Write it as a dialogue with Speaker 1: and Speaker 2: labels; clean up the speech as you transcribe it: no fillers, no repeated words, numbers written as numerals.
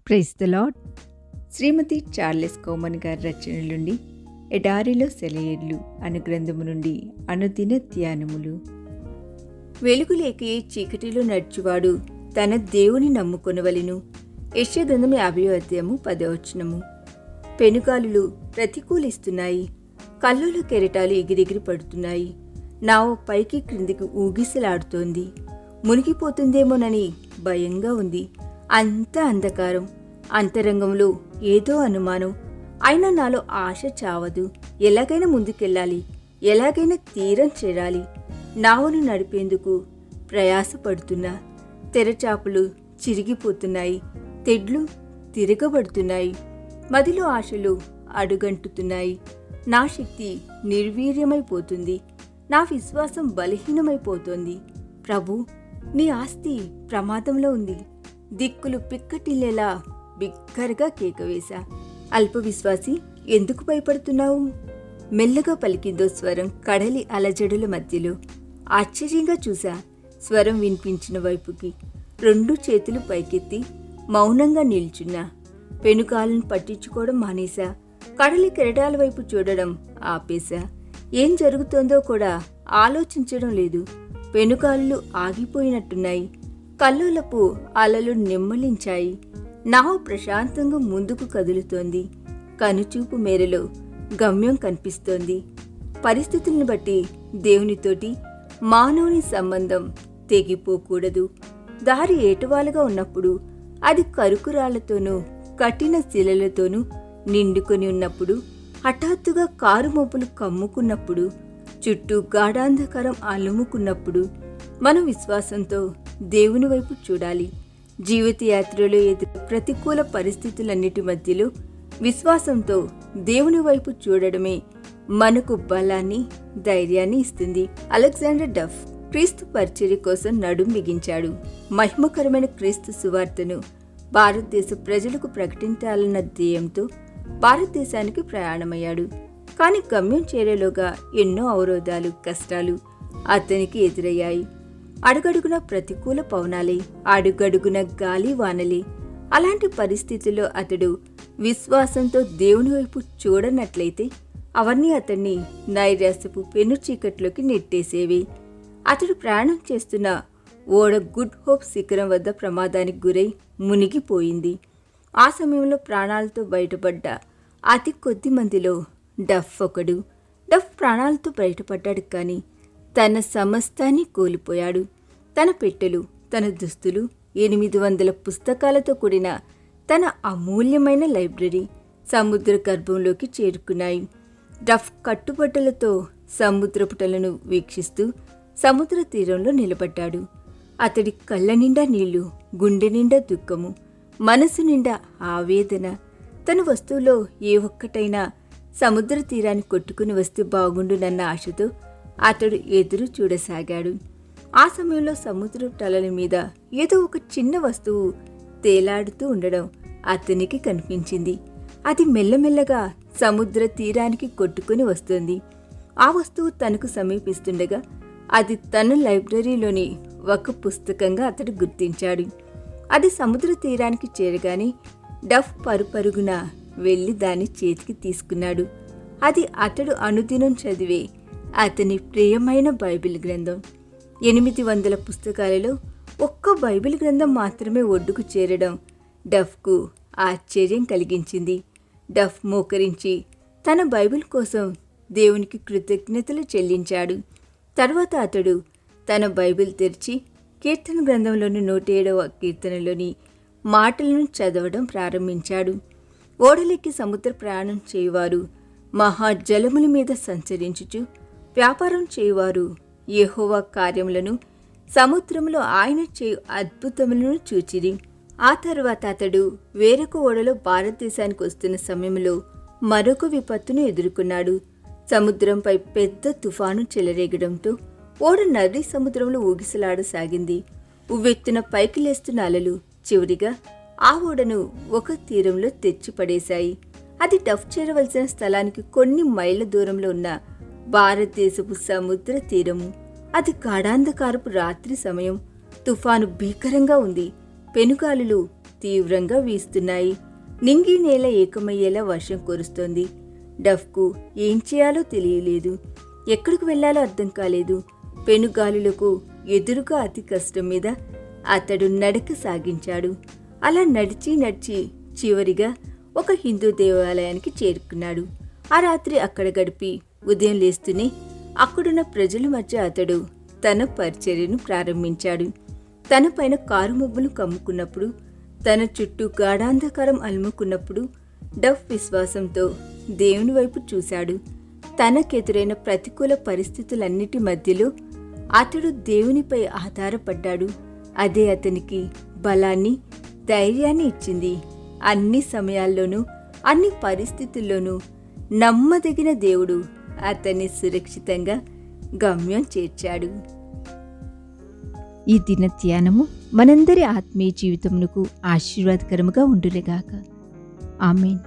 Speaker 1: Praise the Lord.
Speaker 2: Shrimati Charles Cowman గారి రచనల నుండి ఎడారిలో సెలయేర్లు అను గ్రంథము నుండి అనుదిన ధ్యానములు. వెలుగులేకే చీకటిలో నడుచువాడు తన దేవుని నమ్ముకొనవలెను. యెషయా గ్రంథం 50వ అధ్యాయము 10వ వచనము. పెనుగాలులు ప్రతికూలిస్తున్నాయి, కల్లోల కెరటాలు ఎగిరెగిరి పడుతున్నాయి. నావు పైకి క్రిందికి ఊగిసలాడుతోంది. మునిగిపోతుందేమోనని భయంగా ఉంది. అంతా అంధకారం. అంతరంగంలో ఏదో అనుమానం. అయినా నాలో ఆశ చావదు. ఎలాగైనా ముందుకెళ్ళాలి, ఎలాగైనా తీరం చేరాలి. నావను నడిపేందుకు ప్రయాసపడుతున్నా. తెరచాపులు చిరిగిపోతున్నాయి, తెడ్లు తిరగబడుతున్నాయి. మదిలో ఆశలు అడుగంటుతున్నాయి. నా శక్తి నిర్వీర్యమైపోతుంది, నా విశ్వాసం బలహీనమైపోతోంది. ప్రభు, నీ ఆస్తి ప్రమాదంలో ఉంది. దిక్కులు పిక్కటిల్లేలా బిగ్గరగా కేకవేశా. అల్ప విశ్వాసి, ఎందుకు భయపడుతున్నావు? మెల్లగా పలికిందో స్వరం కడలి అలజడుల మధ్యలో. ఆశ్చర్యంగా చూశా. స్వరం వినిపించిన వైపుకి 2 చేతులు పైకెత్తి మౌనంగా నిల్చున్నా. పెనుకాలను పట్టించుకోవడం మానేశా. కడలి కెరటాల వైపు చూడడం ఆపేశా. ఏం జరుగుతోందో కూడా ఆలోచించడం లేదు. పెనుకాళ్ళు ఆగిపోయినట్టున్నాయి. కల్లోలపు అలలు నెమ్మలించాయి. నావ ప్రశాంతంగా ముందుకు కదులుతోంది. కనుచూపు మేరలో గమ్యం కనిపిస్తోంది. పరిస్థితులను బట్టి దేవునితోటి మానవుని సంబంధం తెగిపోకూడదు. దారి ఏటువాలుగా ఉన్నప్పుడు, అది కరుకురాళ్లతోనూ కఠిన శిలలతోనూ నిండుకొని ఉన్నప్పుడు, హఠాత్తుగా కారు మోపులు కమ్ముకున్నప్పుడు, చుట్టూ గాఢాంధకారం అలుముకున్నప్పుడు మనం విశ్వాసంతో దేవుని వైపు చూడాలి. జీవితయాత్రలో ఎదురు ప్రతికూల పరిస్థితులన్నిటి మధ్యలో విశ్వాసంతో దేవుని వైపు చూడడమే మనకు బలాన్ని, ధైర్యాన్ని ఇస్తుంది. అలెగ్జాండర్ డఫ్ క్రీస్తు పరిచర్య కోసం నడుం బిగించాడు. మహిమకరమైన క్రీస్తు సువార్తను భారతదేశ ప్రజలకు ప్రకటించాలన్న ధ్యేయంతో భారతదేశానికి ప్రయాణమయ్యాడు. కానీ గమ్యం చేరేలోగా ఎన్నో అవరోధాలు, కష్టాలు అతనికి ఎదురయ్యాయి. అడుగడుగున ప్రతికూల పవనాలే, అడుగడుగున గాలి వానలే. అలాంటి పరిస్థితుల్లో అతడు విశ్వాసంతో దేవుని వైపు చూడనట్లయితే అవన్నీ అతన్ని నైరాశ్యపు పెను చీకట్లోకి నెట్టేసేవి. అతడు ప్రయాణం చేస్తున్న ఓడ గుడ్ హోప్ శిఖరం వద్ద ప్రమాదానికి గురై మునిగిపోయింది. ఆ సమయంలో ప్రాణాలతో బయటపడ్డ అతి కొద్ది మందిలో డఫ్ ఒకడు. డఫ్ ప్రాణాలతో బయటపడ్డాడు, కానీ తన సమస్తాన్ని కోల్పోయాడు. తన పెట్టెలు, తన దుస్తులు, 800 పుస్తకాలతో కూడిన తన అమూల్యమైన లైబ్రరీ సముద్ర గర్భంలోకి చేరుకున్నాయి. డఫ్ కట్టుబట్టలతో సముద్రపుటలను వీక్షిస్తూ సముద్ర తీరంలో నిలబడ్డాడు. అతడి కళ్ళ నిండా నీళ్లు, గుండె నిండా దుఃఖము, మనసు నిండా ఆవేదన. తన వస్తువులో ఏ ఒక్కటైనా సముద్ర తీరాన్ని కొట్టుకుని వస్తే బాగుండునన్న ఆశతో అతడు ఎదురు చూడసాగాడు. ఆ సమయంలో సముద్రపు తలల మీద ఏదో ఒక చిన్న వస్తువు తేలాడుతూ ఉండడం అతనికి కనిపించింది. అది మెల్లమెల్లగా సముద్ర తీరానికి కొట్టుకుని వస్తుంది. ఆ వస్తువు తనకు సమీపిస్తుండగా అది తన లైబ్రరీలోని ఒక పుస్తకంగా అతడు గుర్తించాడు. అది సముద్ర తీరానికి చేరగానే డఫ్ పరుగున వెళ్ళి దాన్ని చేతికి తీసుకున్నాడు. అది అతడు అనుదినం చదివే అతని ప్రియమైన బైబిల్ గ్రంథం. 800 పుస్తకాలలో ఒక్క బైబిల్ గ్రంథం మాత్రమే ఒడ్డుకు చేరడం డఫ్కు ఆశ్చర్యం కలిగించింది. డఫ్ మోకరించి తన బైబిల్ కోసం దేవునికి కృతజ్ఞతలు చెల్లించాడు. తర్వాత అతడు తన బైబిల్ తెరిచి కీర్తన గ్రంథంలోని 107వ కీర్తనలోని మాటలను చదవడం ప్రారంభించాడు. ఓడలెక్కి సముద్ర ప్రయాణం చేయువారు, మహాజలముల మీద సంచరించుచు వ్యాపారం చేయువారు యెహోవా కార్యములను, సముద్రములో ఆయన చేయు అద్భుతములను చూచిరి. ఆ తరువాత అతడు వేరొక ఓడలో భారతదేశానికి వస్తున్న సమయంలో మరొక విపత్తును ఎదుర్కొన్నాడు. సముద్రంపై పెద్ద తుఫాను చెలరేగడంతో ఓడ నది సముద్రంలో ఊగిసలాడసాగింది. ఉవ్వెత్తున పైకి లేస్తున్న అలలు చివరిగా ఆ ఓడను ఒక తీరంలో తెచ్చిపడేశాయి. అది డఫ్ చేరవలసిన స్థలానికి కొన్ని మైళ్ళ దూరంలో ఉన్న భారతదేశపు సముద్ర తీరము. అది గాఢాంధకారపు రాత్రి సమయం. తుఫాను భీకరంగా ఉంది. పెనుగాలులు తీవ్రంగా వీస్తున్నాయి. నింగి నేల ఏకమయ్యేలా వర్షం కురుస్తోంది. డఫ్కు ఏం చేయాలో తెలియలేదు. ఎక్కడికి వెళ్లాలో అర్థం కాలేదు. పెనుగాలులకు ఎదురుగా అతి కష్టం మీద అతడు నడక సాగించాడు. అలా నడిచి నడిచి చివరిగా ఒక హిందూ దేవాలయానికి చేరుకున్నాడు. ఆ రాత్రి అక్కడ గడిపి ఉదయం లేస్తూనే అక్కడున్న ప్రజల మధ్య అతడు తన పరిచర్యను ప్రారంభించాడు. తన పైన కారు మబ్బులు కమ్ముకున్నప్పుడు, తన చుట్టూ గాఢాంధకారం అలుముకున్నప్పుడు డఫ్ విశ్వాసంతో దేవుని వైపు చూశాడు. తనకెదురైన ప్రతికూల పరిస్థితులన్నిటి మధ్యలో అతడు దేవునిపై ఆధారపడ్డాడు. అదే అతనికి బలాన్ని, ధైర్యాన్ని ఇచ్చింది. అన్ని సమయాల్లోనూ, అన్ని పరిస్థితుల్లోనూ నమ్మదగిన దేవుడు అతన్ని సురక్షితంగా గమ్యం చేర్చాడు. ఈ దిన ధ్యానము మనందరి ఆత్మీయ జీవితమునకు ఆశీర్వాదకరముగా ఉండునుగాక. ఆమేన్.